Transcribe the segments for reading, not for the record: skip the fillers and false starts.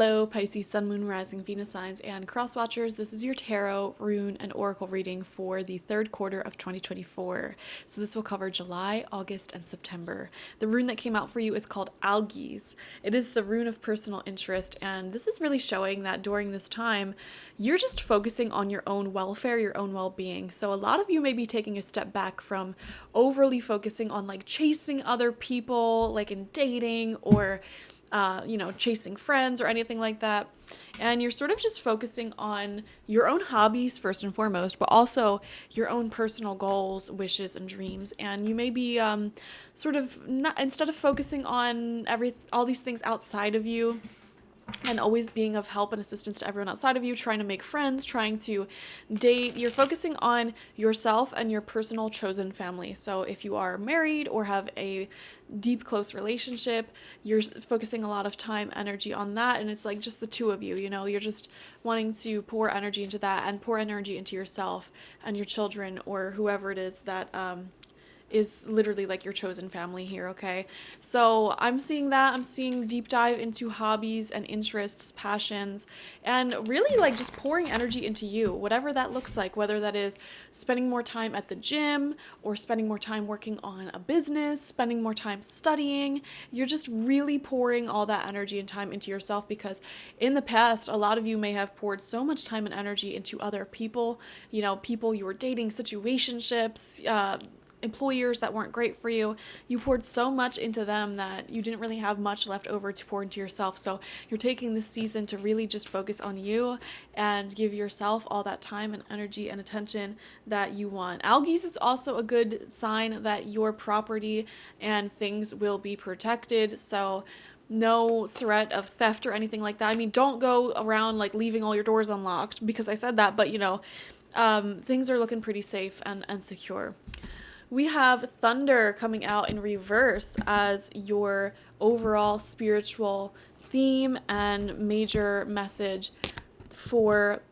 Hello, Pisces, Sun, Moon, Rising, Venus signs, and cross watchers. This is your tarot, rune, and oracle reading for the third quarter of 2024. So this will cover July, August, and September. The rune that came out for you is called Algies. It is the rune of personal interest, and this is really showing that during this time, you're just focusing on your own welfare, your own well-being. So a lot of you may be taking a step back from overly focusing on like chasing other people, like in dating or chasing friends or anything like that. And you're sort of just focusing on your own hobbies first and foremost, but also your own personal goals, wishes, and dreams. And you may be sort of not, instead of focusing on all these things outside of you, and always being of help and assistance to everyone outside of you, trying to make friends, trying to date. You're focusing on yourself and your personal chosen family. So if you are married or have a deep, close relationship, you're focusing a lot of time, energy on that. And it's like just the two of you, you're just wanting to pour energy into that and pour energy into yourself and your children or whoever it is that, is literally like your chosen family here, okay? So I'm seeing that. I'm seeing deep dive into hobbies and interests, passions, and really like just pouring energy into you, whatever that looks like, whether that is spending more time at the gym or spending more time working on a business, spending more time studying. You're just really pouring all that energy and time into yourself because in the past, a lot of you may have poured so much time and energy into other people, people you were dating, situationships, employers that weren't great for you. You poured so much into them that you didn't really have much left over to pour into yourself. So you're taking this season to really just focus on you and give yourself all that time and energy and attention that you want. Algies is also a good sign that your property and things will be protected. So no threat of theft or anything like that. I mean, don't go around like leaving all your doors unlocked because I said that, but things are looking pretty safe and secure. We have Thunder coming out in reverse as your overall spiritual theme and major message for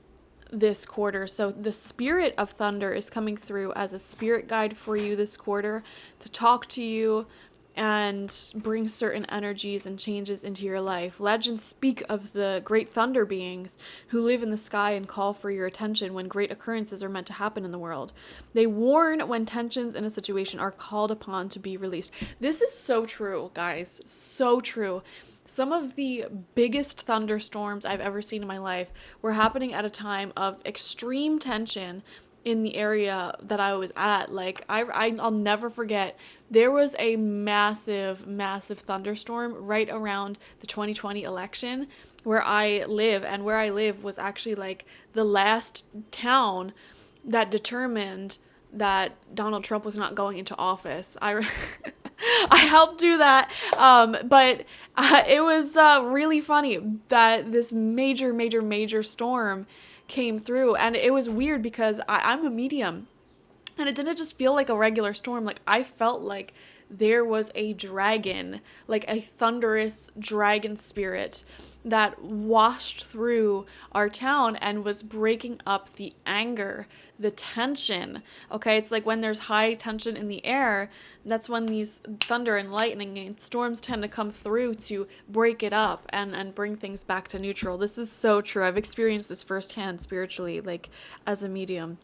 this quarter. So the spirit of Thunder is coming through as a spirit guide for you this quarter to talk to you and bring certain energies and changes into your life. Legends speak of the great thunder beings who live in the sky and call for your attention when great occurrences are meant to happen in the world. They warn when tensions in a situation are called upon to be released. This is so true, guys. So true. Some of the biggest thunderstorms I've ever seen in my life were happening at a time of extreme tension in the area that I was at. Like I'll never forget, there was a massive thunderstorm right around the 2020 election where I live, and where I live was actually like the last town that determined that Donald Trump was not going into office. I helped do that, but it was really funny that this major storm came through, and it was weird because I'm a medium, and it didn't just feel like a regular storm. Like I felt like there was a dragon, like a thunderous dragon spirit that washed through our town and was breaking up the anger, the tension. Okay, it's like when there's high tension in the air, that's when these thunder and lightning and storms tend to come through to break it up and bring things back to neutral. This is so true. I've experienced this firsthand spiritually, like as a medium.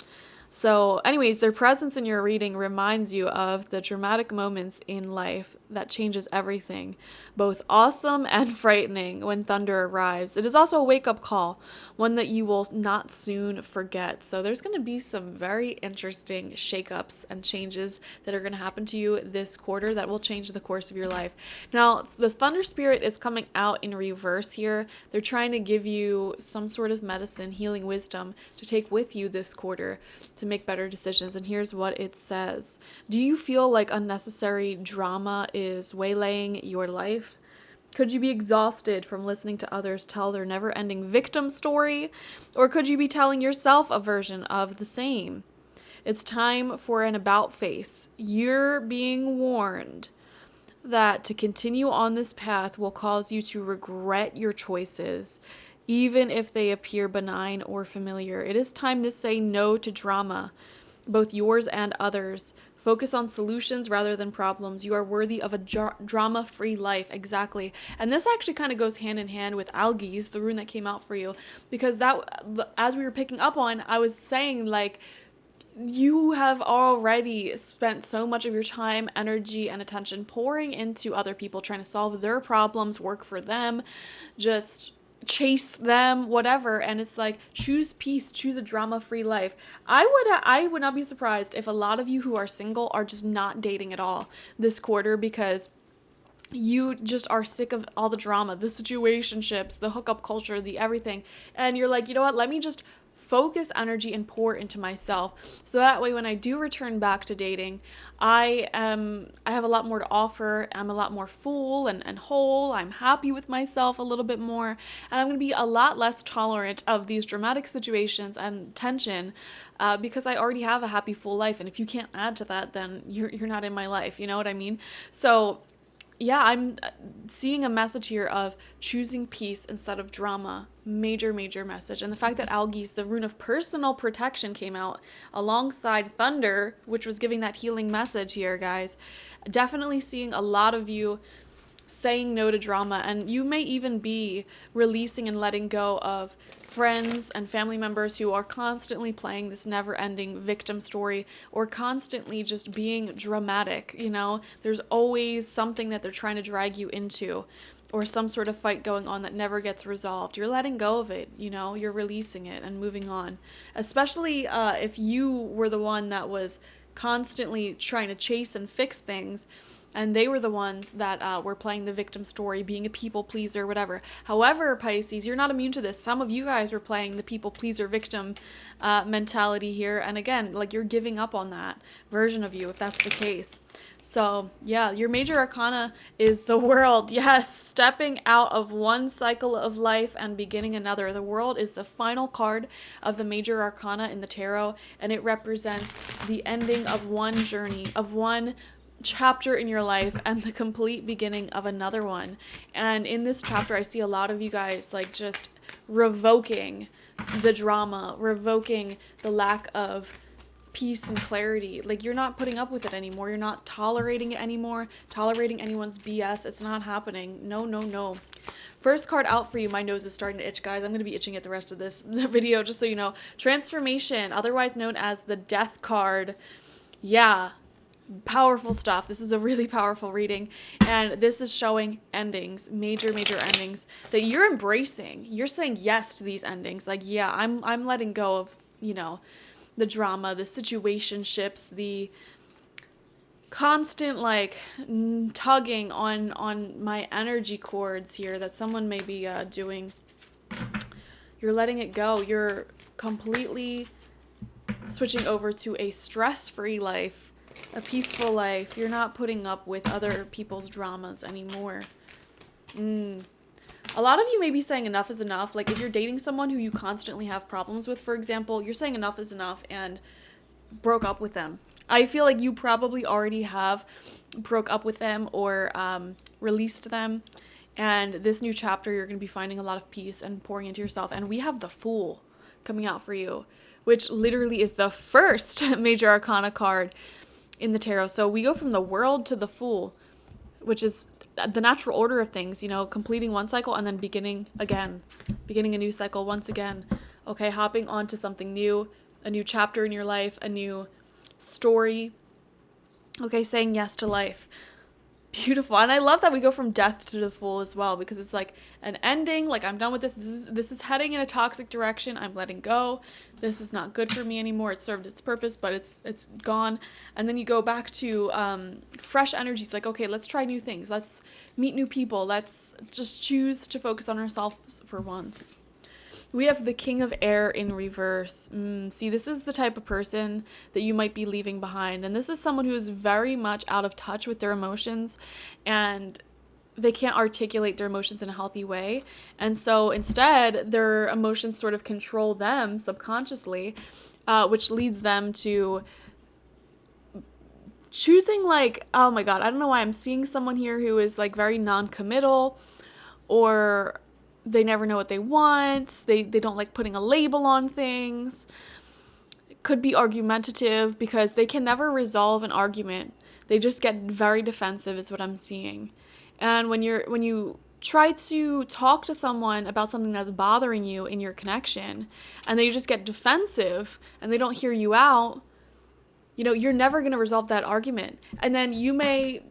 So anyways, their presence in your reading reminds you of the dramatic moments in life that changes everything, both awesome and frightening when thunder arrives. It is also a wake-up call, one that you will not soon forget. So there's going to be some very interesting shakeups and changes that are going to happen to you this quarter that will change the course of your life. Now, the thunder spirit is coming out in reverse here. They're trying to give you some sort of medicine, healing wisdom to take with you this quarter to make better decisions. And here's what it says. Do you feel like unnecessary drama is waylaying your life? Could you be exhausted from listening to others tell their never-ending victim story? Or could you be telling yourself a version of the same? It's time for an about face. You're being warned that to continue on this path will cause you to regret your choices, even if they appear benign or familiar. It is time to say no to drama, both yours and others. Focus on solutions rather than problems. You are worthy of a drama-free life. Exactly. And this actually kind of goes hand in hand with algaes, the rune that came out for you, because that, as we were picking up on, I was saying like, you have already spent so much of your time, energy, and attention pouring into other people, trying to solve their problems, work for them, just chase them, whatever. And it's like, choose peace, choose a drama-free life. I would not be surprised if a lot of you who are single are just not dating at all this quarter, because you just are sick of all the drama, the situationships, the hookup culture, the everything. And you're like, you know what, let me just focus energy and pour into myself, so that way when I do return back to dating, I have a lot more to offer. I'm a lot more full and whole. I'm happy with myself a little bit more, and I'm going to be a lot less tolerant of these dramatic situations and tension, because I already have a happy full life. And if you can't add to that, then you're not in my life. You know what I mean? So yeah, I'm seeing a message here of choosing peace instead of drama. Major message. And the fact that algaes, the rune of personal protection, came out alongside thunder, which was giving that healing message here, guys. Definitely seeing a lot of you saying no to drama, and you may even be releasing and letting go of friends and family members who are constantly playing this never-ending victim story, or constantly just being dramatic. You know, there's always something that they're trying to drag you into, or some sort of fight going on that never gets resolved. You're letting go of it, you know, you're releasing it and moving on. Especially if you were the one that was constantly trying to chase and fix things, and they were the ones that were playing the victim story, being a people pleaser, whatever. However, Pisces, you're not immune to this. Some of you guys were playing the people pleaser victim mentality here. And again, like, you're giving up on that version of you, if that's the case. So yeah, your major arcana is the World. Yes, stepping out of one cycle of life and beginning another. The World is the final card of the major arcana in the tarot, and it represents the ending of one journey, of one chapter in your life, and the complete beginning of another one. And in this chapter, I see a lot of you guys like just revoking the drama, revoking the lack of peace and clarity. Like, you're not putting up with it anymore. You're not tolerating it anymore, tolerating anyone's BS. It's not happening. No. First card out for you. My nose is starting to itch, guys. I'm going to be itching it the rest of this video, just so you know. Transformation, otherwise known as the Death card. Yeah, powerful stuff. This is a really powerful reading, and this is showing endings, major endings that you're embracing. You're saying yes to these endings. Like, yeah, I'm letting go of, you know, the drama, the situationships, the constant like tugging on my energy cords here that someone may be doing. You're letting it go. You're completely switching over to a stress-free life, a peaceful life. You're not putting up with other people's dramas anymore. A lot of you may be saying enough is enough. Like, if you're dating someone who you constantly have problems with, for example, you're saying enough is enough and broke up with them. I feel like you probably already have broke up with them or released them. And this new chapter, you're going to be finding a lot of peace and pouring into yourself. And we have the Fool coming out for you, which literally is the first major arcana card in the tarot. So we go from the World to the Fool, which is the natural order of things, you know, completing one cycle and then beginning a new cycle once again. Okay, hopping on to something new, a new chapter in your life, a new story. Okay, saying yes to life. Beautiful. And I love that we go from Death to the Fool as well, because it's like an ending, like, I'm done with this. This is heading in a toxic direction. I'm letting go. This is not good for me anymore. It served its purpose, but it's gone. And then you go back to fresh energies, like, okay, let's try new things. Let's meet new people. Let's just choose to focus on ourselves for once. We have the King of Air in reverse. See, this is the type of person that you might be leaving behind. And this is someone who is very much out of touch with their emotions, and they can't articulate their emotions in a healthy way. And so instead, their emotions sort of control them subconsciously, which leads them to choosing, like, oh my God, I don't know why I'm seeing someone here who is like very non-committal, or they never know what they want. They don't like putting a label on things. could be argumentative because they can never resolve an argument. They just get very defensive is what I'm seeing. And when you try to talk to someone about something that's bothering you in your connection and they just get defensive and they don't hear you out, you're never going to resolve that argument. And then you may,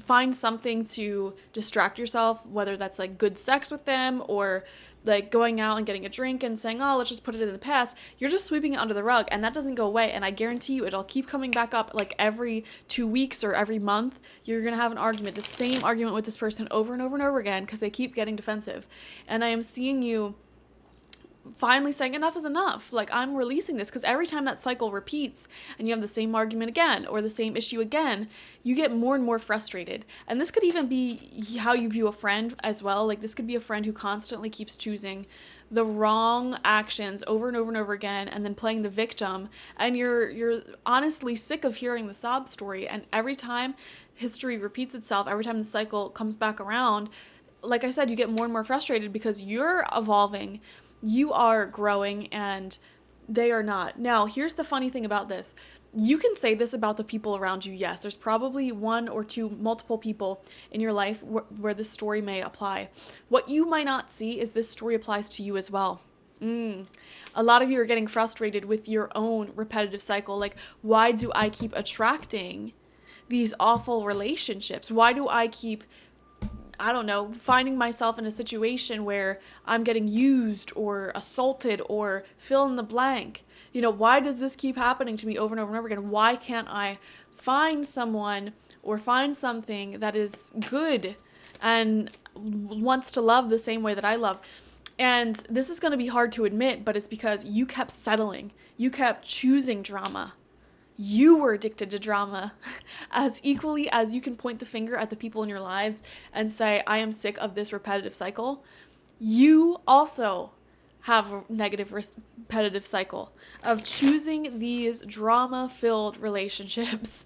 find something to distract yourself, whether that's like good sex with them or like going out and getting a drink and saying, oh, let's just put it in the past. You're just sweeping it under the rug, and that doesn't go away. And I guarantee you it'll keep coming back up like every 2 weeks or every month. You're going to have an argument, the same argument with this person over and over and over again because they keep getting defensive. And I am seeing you finally saying enough is enough. Like, I'm releasing this, because every time that cycle repeats and you have the same argument again or the same issue again, you get more and more frustrated. And this could even be how you view a friend as well. Like, this could be a friend who constantly keeps choosing the wrong actions over and over and over again and then playing the victim, and you're honestly sick of hearing the sob story. And every time history repeats itself, every time the cycle comes back around, like I said, you get more and more frustrated because you're evolving, you are growing, and they are not. Now, here's the funny thing about this. You can say this about the people around you. Yes, there's probably one or two, multiple people in your life where this story may apply. What you might not see is this story applies to you as well. A lot of you are getting frustrated with your own repetitive cycle. Like, why do I keep attracting these awful relationships? Why do I keep finding myself in a situation where I'm getting used or assaulted or fill in the blank? Why does this keep happening to me over and over and over again? Why can't I find someone or find something that is good and wants to love the same way that I love? And this is going to be hard to admit, but it's because you kept settling. You kept choosing drama. You were addicted to drama. As equally as you can point the finger at the people in your lives and say, I am sick of this repetitive cycle, you also have a negative repetitive cycle of choosing these drama-filled relationships.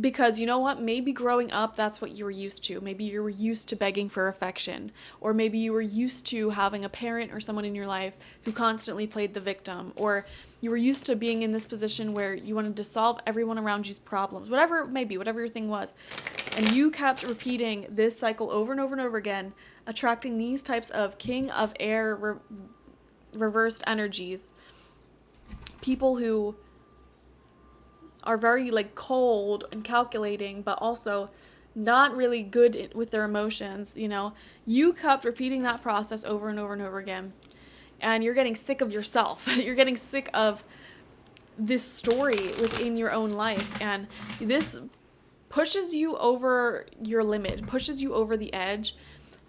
Because you know what? Maybe growing up, that's what you were used to. Maybe you were used to begging for affection. Or maybe you were used to having a parent or someone in your life who constantly played the victim. Or you were used to being in this position where you wanted to solve everyone around you's problems. Whatever it may be, whatever your thing was. And you kept repeating this cycle over and over and over again, attracting these types of king of air reversed energies. People who are very cold and calculating, but also not really good with their emotions. You kept repeating that process over and over and over again, and you're getting sick of yourself. You're getting sick of this story within your own life, and this pushes you over your limit, pushes you over the edge.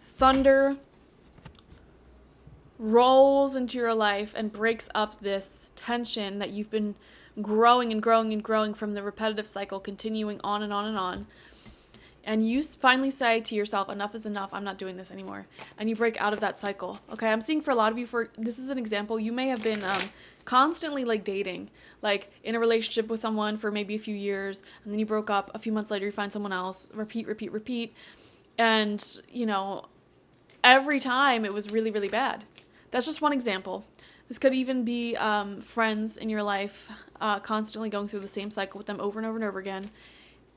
Thunder rolls into your life and breaks up this tension that you've been growing and growing and growing from the repetitive cycle, continuing on and on and on. And you finally say to yourself, enough is enough, I'm not doing this anymore. And you break out of that cycle. Okay, I'm seeing for a lot of you, this is an example, you may have been constantly dating, in a relationship with someone for maybe a few years, and then you broke up, a few months later you find someone else, repeat. And, every time it was really, really bad. That's just one example. This could even be friends in your life, constantly going through the same cycle with them over and over and over again.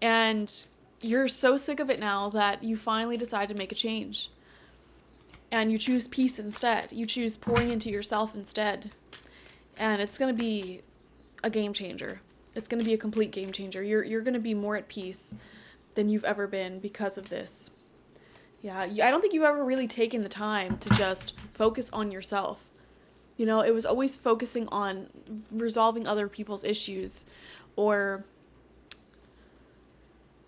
And you're so sick of it now that you finally decide to make a change. And you choose peace instead. You choose pouring into yourself instead. And it's going to be a game changer. It's going to be a complete game changer. You're going to be more at peace than you've ever been because of this. Yeah, I don't think you've ever really taken the time to just focus on yourself. It was always focusing on resolving other people's issues or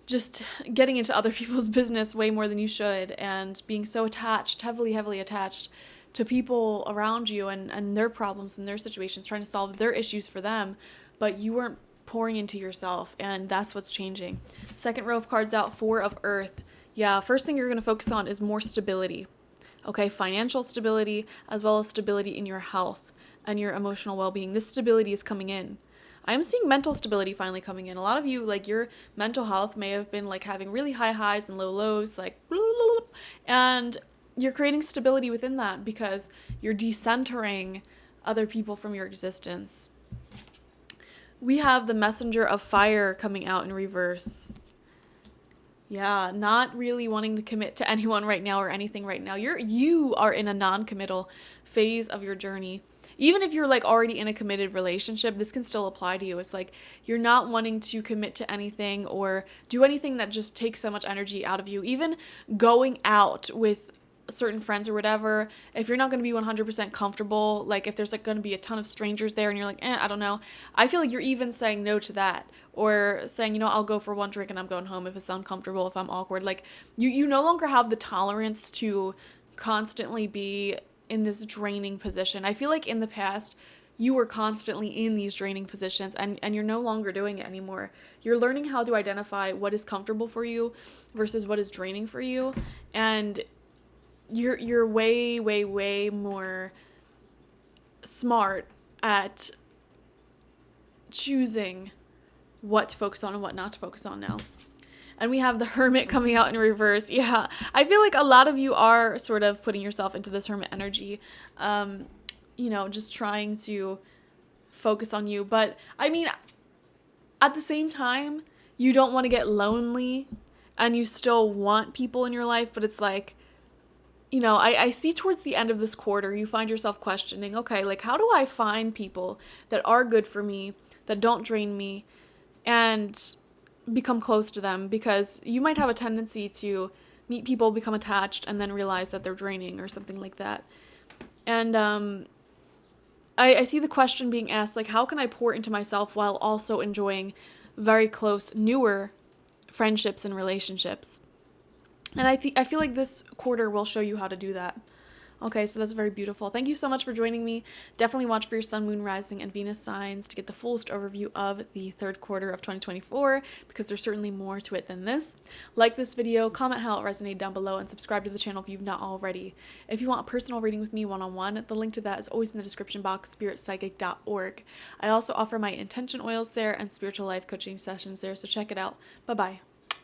just getting into other people's business way more than you should, and being so attached, heavily attached to people around you and their problems and their situations, trying to solve their issues for them, but you weren't pouring into yourself, and that's what's changing. Second row of cards out, Four of Earth. Yeah, first thing you're going to focus on is more stability. Okay, financial stability, as well as stability in your health and your emotional well-being. This stability is coming in. I'm seeing mental stability finally coming in. A lot of you, your mental health may have been having really high highs and low lows, and you're creating stability within that because you're decentering other people from your existence. We have the Messenger of Fire coming out in reverse. Yeah, not really wanting to commit to anyone right now or anything right now. You are in a non-committal phase of your journey. Even if you're like already in a committed relationship, this can still apply to you. It's like you're not wanting to commit to anything or do anything that just takes so much energy out of you. Even going out with certain friends or whatever, if you're not going to be 100% comfortable, like if there's like going to be a ton of strangers there and you're like, I don't know, I feel like you're even saying no to that, or saying, I'll go for one drink and I'm going home if it's uncomfortable, if I'm awkward. Like you no longer have the tolerance to constantly be in this draining position. I feel like in the past you were constantly in these draining positions, and you're no longer doing it anymore. You're learning how to identify what is comfortable for you versus what is draining for you, and you're way more smart at choosing what to focus on and what not to focus on now. And we have the Hermit coming out in reverse. Yeah, I feel like a lot of you are sort of putting yourself into this Hermit energy, just trying to focus on you. But I mean, at the same time, you don't want to get lonely and you still want people in your life, but it's like, I see towards the end of this quarter, you find yourself questioning, okay, like how do I find people that are good for me, that don't drain me, and become close to them? Because you might have a tendency to meet people, become attached, and then realize that they're draining or something like that. And I see the question being asked, like, how can I pour into myself while also enjoying very close, newer friendships and relationships? And I feel like this quarter will show you how to do that. Okay, so that's very beautiful. Thank you so much for joining me. Definitely watch for your sun, moon, rising, and Venus signs to get the fullest overview of the third quarter of 2024, because there's certainly more to it than this. Like this video, comment how it resonated down below, and subscribe to the channel if you've not already. If you want a personal reading with me one-on-one, the link to that is always in the description box, spiritpsychic.org. I also offer my intention oils there and spiritual life coaching sessions there, so check it out. Bye-bye.